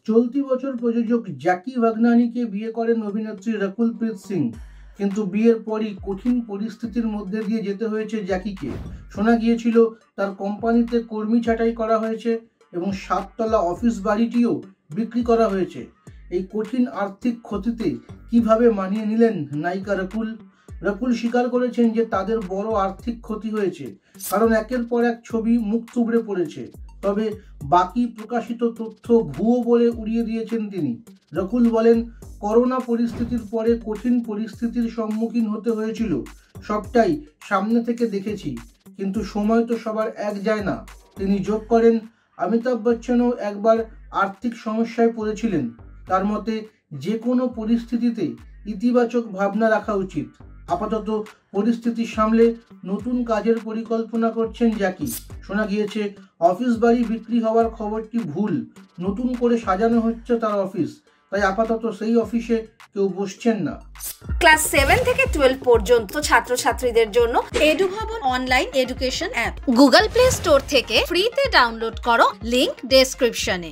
চলতি বছর প্রযোজক জ্যাকি ভাগনানিকে বিয়ে করেন অভিনেত্রী রকুলপ্রীত সিং, কিন্তু বিয়ের পরই কঠিন পরিস্থিতির মধ্যে দিয়ে যেতে হয়েছে জ্যাকিকে। শোনা গিয়েছিল তার কোম্পানিতে কর্মী ছাঁটাই করা হয়েছে এবং 7তলা অফিস বাড়িটিও বিক্রি করা হয়েছে। এই কঠিন আর্থিক ক্ষতিতে কিভাবে মানিয়ে নিলেন নায়িকা রকুল স্বীকার করেছেন যে তাদের বড় আর্থিক ক্ষতি হয়েছে, কারণ একের পর এক ছবি মুখ থুবড়ে পড়েছে। তবে বাকি প্রকাশিত তথ্য ভুয়ো বলে উড়িয়ে দিয়েছেন তিনি। রকুল বলেন, করোনা পরিস্থিতির পরে কঠিন পরিস্থিতির সম্মুখীন হতে হয়েছিল, সবটাই সামনে থেকে দেখেছি, কিন্তু সময় তো সবার এক যায় না। তিনি যোগ করেন, অমিতাভ বচ্চনও একবার আর্থিক সমস্যায় পড়েছিলেন। তার মতে যে কোনো পরিস্থিতিতে ইতিবাচক ভাবনা রাখা উচিত। আপাতত পরিস্থিতি সামলে নতুন কাজের পরিকল্পনা করছেন জ্যাকি। শোনা গিয়েছে অফিস বাড়ি বিক্রি হওয়ার খবরটি ভুল, নতুন করে সাজানো হচ্ছে তার অফিস, তাই আপাতত সেই অফিসে কেউ বসছেন না। ক্লাস 7 থেকে 12 পর্যন্ত ছাত্রছাত্রীদের জন্য Edubhaban online education app Google play store থেকে ফ্রিতে ডাউনলোড করো, লিংক ডেসক্রিপশনে।